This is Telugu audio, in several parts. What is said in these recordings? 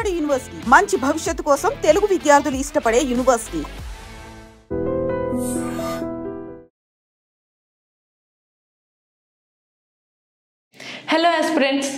విజయవాడ యూనివర్సిటీ మంచి భవిష్యత్తు కోసం తెలుగు విద్యార్థులు ఇష్టపడే యూనివర్సిటీ. హలో ఆస్పిరెంట్స్,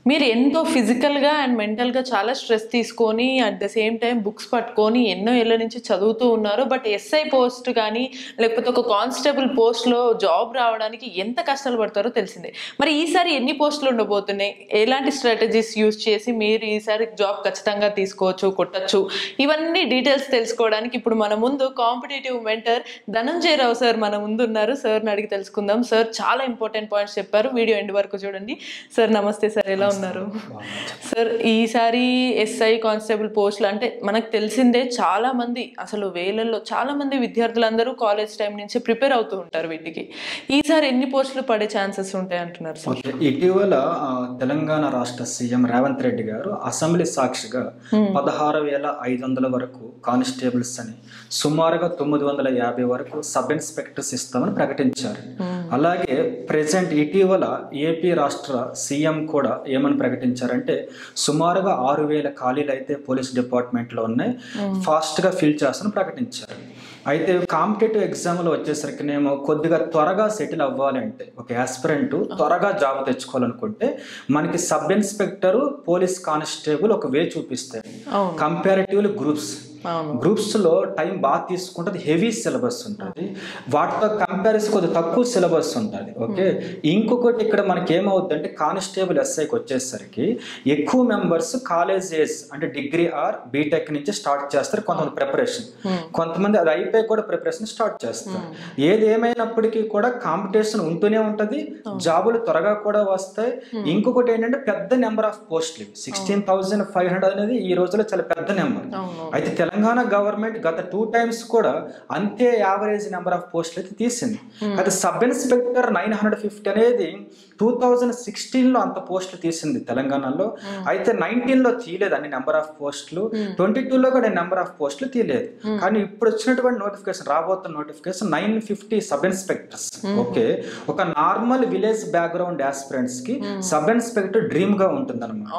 మీరు ఎంతో ఫిజికల్గా అండ్ మెంటల్గా చాలా స్ట్రెస్ తీసుకొని at the same time books పట్టుకొని ఎన్నో ఏళ్ళ నుంచి చదువుతూ ఉన్నారు. బట్ ఎస్ఐ పోస్ట్ కానీ లేకపోతే ఒక కానిస్టేబుల్ పోస్ట్లో జాబ్ రావడానికి ఎంత కష్టాలు పడతారో తెలిసిందే. మరి ఈసారి ఎన్ని పోస్టులు ఉండబోతున్నాయి, ఎలాంటి స్ట్రాటజీస్ యూజ్ చేసి మీరు ఈసారి జాబ్ ఖచ్చితంగా తీసుకోవచ్చు, కొట్టచ్చు, ఇవన్నీ డీటెయిల్స్ తెలుసుకోవడానికి ఇప్పుడు మన ముందు కాంపిటేటివ్ మెంటర్ ధనంజయ రావు సార్ మన ముందు ఉన్నారు. సార్ని అడిగి తెలుసుకుందాం. సార్ చాలా ఇంపార్టెంట్ పాయింట్స్ చెప్పారు, వీడియో ఎండ్ వరకు చూడండి. సార్ నమస్తే సార్, ఎలా ఉన్నారు? సార్ ఈసారి ఎస్ఐ కానిస్టేబుల్ పోస్టులు అంటే మనకు తెలిసిందే, చాలా మంది అసలు వేలల్లో చాలా మంది విద్యార్థులందరూ కాలేజ్ టైం నుంచి ప్రిపేర్ అవుతూ ఉంటారు వీటికి. ఈసారి ఎన్ని పోస్టులు పడే ఛాన్సెస్ ఉంటాయి అంటున్నారు సార్? ఇటీవల తెలంగాణ రాష్ట్ర సీఎం రేవంత్ రెడ్డి గారు అసెంబ్లీ సాక్షిగా 16,500 వరకు కానిస్టేబుల్స్ అని, సుమారుగా 950 వరకు సబ్ ఇన్స్పెక్టర్స్ ఇస్తామని ప్రకటించారు. అలాగే ప్రెసెంట్ ఇటీవల ఏపీ రాష్ట్ర సీఎం కూడా ఏమని ప్రకటించారంటే సుమారుగా 6,000 ఖాళీలు అయితే పోలీస్ డిపార్ట్మెంట్లో ఉన్నాయి, ఫాస్ట్గా ఫిల్ చేస్తామని ప్రకటించారు. అయితే కాంపిటేటివ్ ఎగ్జామ్లో వచ్చేసరికినేమో కొద్దిగా త్వరగా సెటిల్ అవ్వాలంటే, ఒక యాస్పిరెంట్ త్వరగా జాబ్ తెచ్చుకోవాలనుకుంటే మనకి సబ్ ఇన్స్పెక్టర్, పోలీస్ కానిస్టేబుల్ ఒక వే చూపిస్తాయి. కంపారిటివ్లీ గ్రూప్స్లో టైం బాగా తీసుకుంటుంది, హెవీ సిలబస్ ఉంటుంది, వాటితో కంపారిజన్ కొద్దిగా తక్కువ సిలబస్ ఉంటుంది. ఓకే, ఇంకొకటి ఇక్కడ మనకి ఏమవుతుంది అంటే కానిస్టేబుల్ ఎస్ఐకి వచ్చేసరికి ఎక్కువ మెంబర్స్ కాలేజ్ ఏజ్ అంటే డిగ్రీ ఆర్ బీటెక్ నుంచి స్టార్ట్ చేస్తారు. కొంతమంది ప్రిపరేషన్, కొంతమంది అది అయిపోయి కూడా ప్రిపరేషన్ స్టార్ట్ చేస్తారు. ఏది ఏమైనప్పటికీ కూడా కాంపిటీషన్ ఉంటూనే ఉంటుంది, జాబులు త్వరగా కూడా వస్తాయి. ఇంకొకటి ఏంటంటే పెద్ద నెంబర్ ఆఫ్ పోస్టులు, 16,500 అనేది ఈ రోజులో చాలా పెద్ద నెంబర్. అయితే తెలంగాణ గవర్నమెంట్ గత 2 times కూడా అంతే యావరేజ్ నెంబర్ ఆఫ్ పోస్టులు అయితే తీసింది. అయితే సబ్ ఇన్స్పెక్టర్ 950 అనేది 2016లో అంత పోస్టులు తీసింది తెలంగాణలో. అయితే 19లో తీయలేదు అన్ని నెంబర్ ఆఫ్ పోస్టులు, 22లో కూడా నెంబర్ ఆఫ్ పోస్టులు తీయలేదు. కానీ ఇప్పుడు వచ్చినటువంటి నోటిఫికేషన్, రాబోతున్న నోటిఫికేషన్ 950 సబ్ ఇన్స్పెక్టర్స్. ఓకే, ఒక నార్మల్ విలేజ్ బ్యాక్గ్రౌండ్ యాస్పిరెంట్స్ కి సబ్ ఇన్స్పెక్టర్ డ్రీమ్ గా ఉంటుంది అనమాట.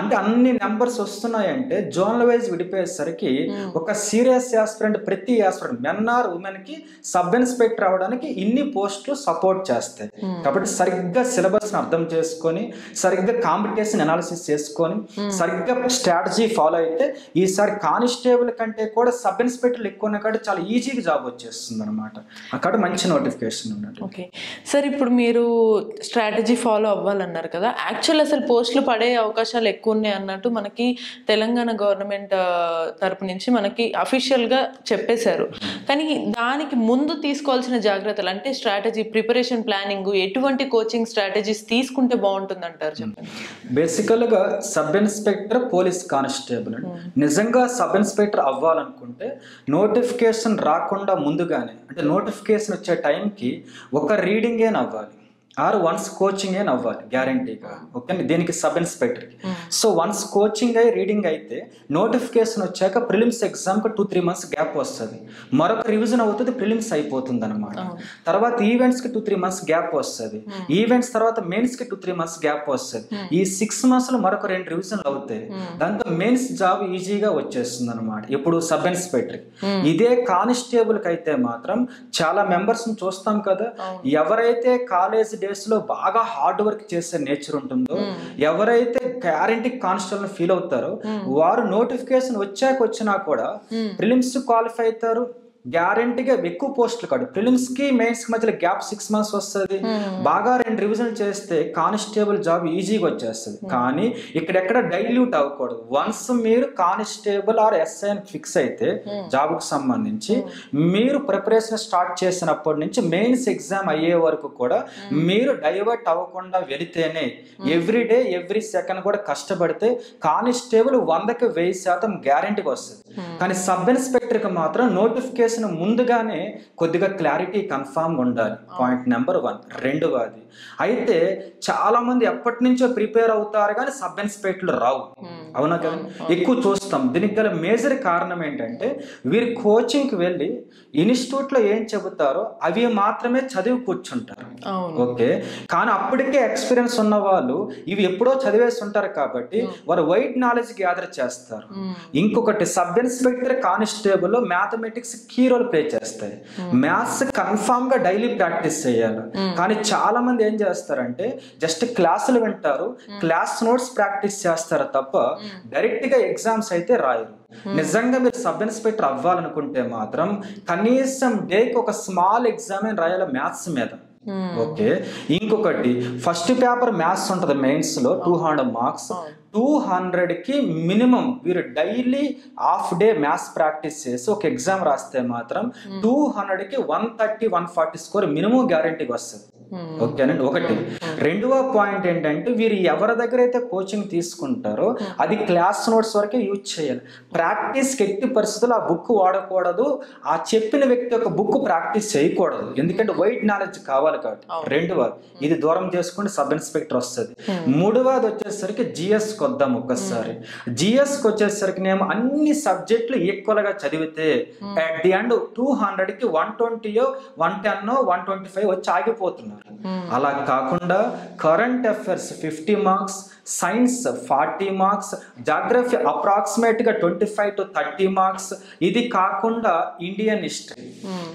అంటే అన్ని నెంబర్స్ వస్తున్నాయంటే జోనల్ వైజ్ విడిపోయేసరికి ఒక సీరియస్ యాస్పిరెంట్, ప్రతి యాస్పిరెంట్ మెన్ ఆర్ ఉమెన్ కి సబ్ ఇన్స్పెక్టర్ అవడానికి ఇన్ని పోస్టులు సపోర్ట్ చేస్తాయి. కాబట్టి సరిగ్గా సిలబస్ ని అర్థం చేసుకొని, సరిగ్గా కాంపిటీషన్ అనాలిసిస్ చేసుకొని, సరిగ్గా స్ట్రాటజీ ఫాలో అయితే ఈసారి కానిస్టేబుల్ కంటే కూడా సబ్ ఇన్స్పెక్టర్లు ఎక్కువ ఉన్న కంటే చాలా ఈజీగా జాబ్ వచ్చేస్తుంది అనమాట. అక్కడ మంచి నోటిఫికేషన్ ఉన్నట్టు. ఓకే సార్, ఇప్పుడు మీరు స్ట్రాటజీ ఫాలో అవ్వాలన్నారు కదా, యాక్చువల్ అసలు పోస్టులు పడే అవకాశాలు ఎక్కువ ఉన్నాయి అన్నట్టు మనకి తెలంగాణ గవర్నమెంట్ తరపు నుంచి మనకి అఫీషియల్గా చెప్పేశారు. కానీ దానికి ముందు తీసుకోవాల్సిన జాగ్రత్తలు అంటే స్ట్రాటజీ, ప్రిపరేషన్, ప్లానింగ్, ఎటువంటి కోచింగ్ స్ట్రాటజీస్ తీసుకుంటే బాగుంటుంది అంటారు చెప్పండి. బేసికల్గా సబ్ ఇన్స్పెక్టర్, పోలీస్ కానిస్టేబుల్ నిజంగా సబ్ ఇన్స్పెక్టర్ అవ్వాలనుకుంటే నోటిఫికేషన్ రాకుండా ముందుగానే, అంటే నోటిఫికేషన్ వచ్చే టైంకి ఒక రీడింగ్ ఏం అవ్వాలి ఆర్ వన్స్ కోచింగ్ ఏం అవ్వాలి గ్యారంటీగా. ఓకే, దీనికి సబ్ ఇన్స్పెక్టర్కి. సో వన్స్ కోచింగ్ అయ్యి రీడింగ్ అయితే నోటిఫికేషన్ వచ్చాక ప్రిలిమ్స్ ఎగ్జామ్కి 2-3 months గ్యాప్ వస్తుంది, మరొక రివిజన్ అవుతుంది, ప్రిలిమ్స్ అయిపోతుంది అనమాట. తర్వాత ఈవెంట్స్కి 2-3 months గ్యాప్ వస్తుంది, ఈవెంట్స్ తర్వాత మెయిన్స్కి 2-3 months గ్యాప్ వస్తుంది. ఈ 6 monthsలో మరొక 2 రివిజన్లు అవుతాయి. దాంతో మెయిన్స్ జాబ్ ఈజీగా వచ్చేస్తుంది అనమాట ఇప్పుడు సబ్ ఇన్స్పెక్టర్కి. ఇదే కానిస్టేబుల్కి అయితే మాత్రం చాలా మెంబర్స్ని చూస్తాం కదా, ఎవరైతే కాలేజ్ డేస్ లో బాగా హార్డ్ వర్క్ చేసే నేచర్ ఉంటుందో, ఎవరైతే గ్యారంటీ కానిస్టేబుల్ ఫీల్ అవుతారో వారు నోటిఫికేషన్ వచ్చినా కూడా ప్రిలిమ్స్ క్వాలిఫై అవుతారు, గ్యారంటీగా ఎక్కువ పోస్టులు కాదు. ప్రిలిమ్స్ కి మెయిన్స్ కి మధ్యలో గ్యాప్ 6 months వస్తుంది. బాగా 2 రివిజన్ చేస్తే కానిస్టేబుల్ జాబ్ ఈజీగా వచ్చేస్తుంది. కానీ ఇక్కడెక్కడ డైల్యూట్ అవ్వకూడదు. వన్స్ మీరు కానిస్టేబుల్ ఆర్ ఎస్ఐ అని ఫిక్స్ అయితే జాబ్కి సంబంధించి మీరు ప్రిపరేషన్ స్టార్ట్ చేసినప్పటి నుంచి మెయిన్స్ ఎగ్జామ్ అయ్యే వరకు కూడా మీరు డైవర్ట్ అవ్వకుండా వెళితేనే, ఎవ్రీ డే ఎవ్రీ సెకండ్ కూడా కష్టపడితే కానిస్టేబుల్ 100కి 1000% గ్యారంటీగా వస్తుంది. కానీ సబ్ ఇన్స్పెక్టర్కి మాత్రం నోటిఫికేషన్ నోటిఫికేషన్ ముందుగానే కొద్దిగా క్లారిటీ కన్ఫామ్గా ఉండాలి. Point number 1. రెండవది అయితే చాలా మంది ఎప్పటి నుంచో ప్రిపేర్ అవుతారు కానీ సబ్ ఇన్స్పెక్టర్లు రావు. అవునా కదా, ఎక్కువ చూస్తాం. దీనికి గల మేజర్ కారణం ఏంటంటే వీరు కోచింగ్కి వెళ్ళి ఇన్స్టిట్యూట్లో ఏం చెబుతారో అవి మాత్రమే చదివి కూర్చుంటారు. ఓకే, కానీ అప్పటికే ఎక్స్పీరియన్స్ ఉన్న వాళ్ళు ఇవి ఎప్పుడో చదివేసి ఉంటారు కాబట్టి వారు వైడ్ నాలెడ్జ్ గ్యాదర్ చేస్తారు. ఇంకొకటి sub inspector constable mathematics key role play చేస్తాయి. మ్యాథ్స్ కన్ఫామ్ గా డైలీ ప్రాక్టీస్ చేయాలి. కానీ చాలా మంది ఏం చేస్తారంటే జస్ట్ క్లాసులు వింటారు, క్లాస్ నోట్స్ ప్రాక్టీస్ చేస్తారు తప్ప డైరెక్ట్ గా ఎగ్జామ్స్ అయితే రాయరు. నిజంగా మీరు సబ్ ఇన్స్పెక్టర్ అవ్వాలనుకుంటే మాత్రం కనీసం డేకి ఒక స్మాల్ ఎగ్జామ్ రాయాలి మ్యాథ్స్ మీద. ఓకే, ఇంకొకటి ఫస్ట్ పేపర్ మ్యాథ్స్ ఉంటుంది మెయిన్స్ లో 200 మార్క్స్. 200కి మినిమం వీరు daily half day maths practice చేసి ఒక ఎగ్జామ్ రాస్తే మాత్రం 200కి 130-140 స్కోర్ మినిమం గ్యారంటీకి వస్తుంది. ఓకేనండి, ఒకటి. రెండవ పాయింట్ ఏంటంటే వీరు ఎవరి దగ్గర అయితే కోచింగ్ తీసుకుంటారో అది క్లాస్ నోట్స్ వరకే యూజ్ చేయాలి. ప్రాక్టీస్కి ఎట్టి పరిస్థితుల్లో ఆ బుక్ వాడకూడదు, ఆ చెప్పిన వ్యక్తి యొక్క బుక్ ప్రాక్టీస్ చేయకూడదు. ఎందుకంటే వైడ్ నాలెడ్జ్ కావాలి కాబట్టి. రెండవది ఇది దూరం చేసుకుంటే సబ్ ఇన్స్పెక్టర్ వస్తుంది. మూడవది వచ్చేసరికి జిఎస్కి వద్దాం ఒక్కసారి. జిఎస్కి వచ్చేసరికి నేను అన్ని సబ్జెక్టులు ఈక్వల్ గా చదివితే అట్ ది ఎండ్ 200కి 120, 110, 125 వచ్చి ఆగిపోతున్నారు. అలా కాకుండా current affairs 50 marks, science 40 marks, geography approximate గా 25 to 30 మార్క్స్. ఇది కాకుండా ఇండియన్ హిస్టరీ,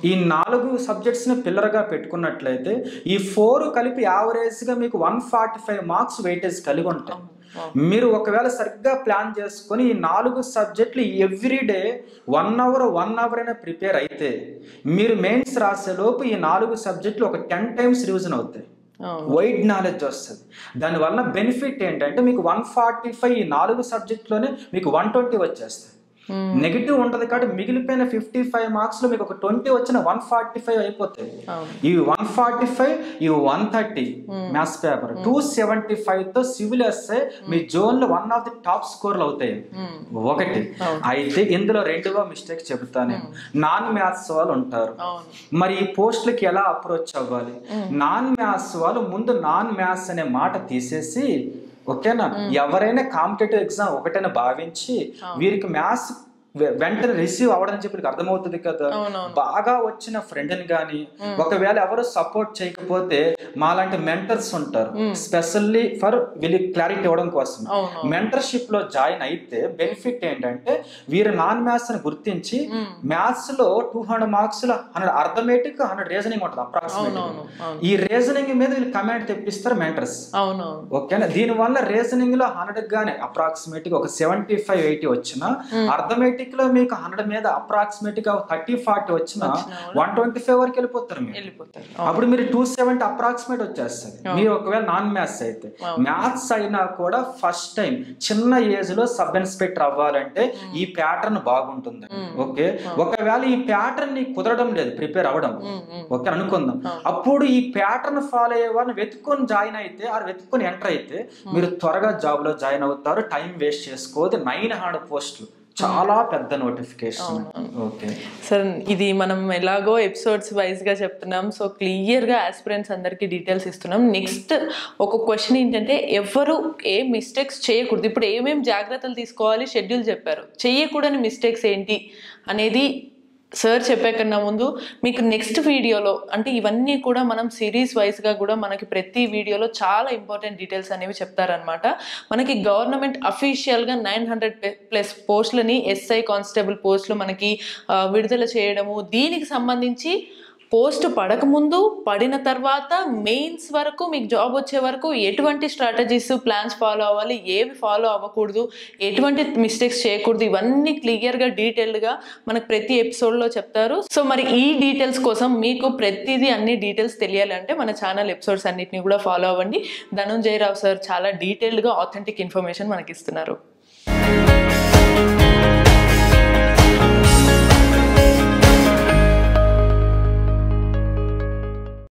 ఈ 4 సబ్జెక్ట్స్ ని పిల్లర్ గా పెట్టుకున్నట్లయితే ఈ 4 కలిపి యావరేజ్ గా మీకు 145 మార్క్స్ వెయిటేజ్ కలిగి ఉంటాయి. మీరు ఒకవేళ సరిగ్గా ప్లాన్ చేసుకొని ఈ 4 సబ్జెక్టులు ఎవ్రీడే 1 అవర్ అయినా ప్రిపేర్ అయితే మీరు మెయిన్స్ రాసే లోపు ఈ 4 సబ్జెక్టులు ఒక 10 times రివిజన్ అవుతాయి. వైడ్ నాలెడ్జ్ వస్తుంది. దానివల్ల బెనిఫిట్ ఏంటంటే మీకు 145 ఈ 4 సబ్జెక్టులోనే మీకు 120 వచ్చేస్తాయి. నెగిటివ్ ఉంటది కాబట్టి మిగిలిపోయిన 55 మార్క్స్ లో మీకు ఒక 20 వచ్చిన 145 అయిపోతాయి. ఈ 145 ఈ 130 మ్యాథ్స్ పేపర్ 275 తో సివిల్ ఎస్ఏ మీ జోన్ లో 1 ఆఫ్ ది టాప్ స్కోర్లు అవుతాయి. ఒకటి అయితే ఇందులో రెండవ మిస్టేక్ చెబుతాను. నాన్ మ్యాథ్స్ వాళ్ళు ఉంటారు, మరి ఈ పోస్టులకి ఎలా అప్రోచ్ అవ్వాలి? నాన్ మ్యాథ్స్ వాళ్ళు ముందు నాన్ మ్యాథ్స్ అనే మాట తీసేసి, ఓకేనా, ఎవరైనా కాంపిటేటివ్ ఎగ్జామ్ ఒకటైనా భావించి వీరికి మ్యాథ్స్ వెంటనే రిసీవ్ అవ్వడం చెప్పి అర్థమవుతుంది కదా. బాగా వచ్చిన ఫ్రెండ్ని కానీ ఒకవేళ ఎవరు సపోర్ట్ చేయకపోతే మాలాంటి మెంటర్స్ ఉంటారు స్పెషల్లీ ఫర్ వీళ్ళకి క్లారిటీ ఇవ్వడం కోసం. మెంటర్షిప్ లో జాయిన్ అయితే బెనిఫిట్ ఏంటంటే వీరు నాన్ మ్యాథ్స్ ని గుర్తించి మ్యాథ్స్ లో 200 మార్క్స్ లో 100 అర్థమెటిక్ 100 రీజనింగ్ ఉంటుంది అప్రాక్సిమేట్. ఈ రీజనింగ్ మీద వీళ్ళు కమెంట్ తెప్పిస్తారు మెంటర్స్. ఓకేనా, దీని వల్ల రీజనింగ్ లో 100 గానే అప్రాక్సిమేట్ గా ఒక 75-80 వచ్చిన, అర్థమెటిక్ లో మీకు 100 మీద అప్రాక్సిమేట్ గా 30-40 వచ్చిన 125 వరకు వెళ్ళిపోతారు. అప్పుడు మీరు 270 అప్రాక్సిమేట్ వచ్చేస్తుంది. మీరు ఒకవేళ నాన్ మ్యాథ్స్ అయితే. మ్యాథ్స్ అయినా కూడా ఫస్ట్ టైం చిన్న ఏజ్ లో సబ్ ఇన్స్పెక్టర్ అవ్వాలంటే ఈ ప్యాటర్న్ బాగుంటుంది. ఓకే, ఒకవేళ ఈ ప్యాటర్న్ నీకు కుదరడం లేదు ప్రిపేర్ అవ్వడం, ఓకే అనుకుందాం, అప్పుడు ఈ ప్యాటర్న్ ఫాలో అయ్యే వాళ్ళని వెతుక్కొని జాయిన్ అయితే వెతుక్కొని ఎంటర్ అయితే మీరు త్వరగా జాబ్ లో జాయిన్ అవుతారు. టైం వేస్ట్ చేసుకోవద్దు. 900 పోస్టులు చాలా పెద్ద నోటిఫికేషన్. ఓకే సార్, ఇది మనం ఎలాగో ఎపిసోడ్స్ వైజ్ గా చెప్తున్నాం, సో క్లియర్ గా ఆస్పిరెంట్స్ అందరికి డీటెయిల్స్ ఇస్తున్నాం. నెక్స్ట్ ఒక క్వశ్చన్ ఏంటంటే ఎవరు ఏ మిస్టేక్స్ చేయకూడదు, ఇప్పుడు ఏమేమి జాగ్రత్తలు తీసుకోవాలి షెడ్యూల్ చెప్పారు, చేయకూడని మిస్టేక్స్ ఏంటి అనేది సార్ చెప్పే కన్నా ముందు మీకు నెక్స్ట్ వీడియోలో అంటే ఇవన్నీ కూడా మనం సిరీస్ వైజ్గా కూడా మనకి ప్రతి వీడియోలో చాలా ఇంపార్టెంట్ డీటెయిల్స్ అనేవి చెప్తారనమాట. మనకి గవర్నమెంట్ అఫీషియల్గా 900+ పోస్టులని ఎస్ఐ కానిస్టేబుల్ పోస్టులు మనకి విడుదల చేయడము, దీనికి సంబంధించి పోస్ట్ పడకముందు పడిన తర్వాత మెయిన్స్ వరకు మీకు జాబ్ వచ్చే వరకు ఎటువంటి స్ట్రాటజీస్ ప్లాన్స్ ఫాలో అవ్వాలి, ఏవి ఫాలో అవ్వకూడదు, ఎటువంటి మిస్టేక్స్ చేయకూడదు, ఇవన్నీ క్లియర్గా డీటెయిల్డ్గా మనకు ప్రతి ఎపిసోడ్లో చెప్తారు. సో మరి ఈ డీటెయిల్స్ కోసం మీకు ప్రతిదీ అన్ని డీటెయిల్స్ తెలియాలంటే మన ఛానల్ ఎపిసోడ్స్ అన్నిటిని కూడా ఫాలో అవ్వండి. ధనుంజయ రావు సార్ చాలా డీటెయిల్డ్గా ఆథెంటిక్ ఇన్ఫర్మేషన్ మనకి ఇస్తున్నారు.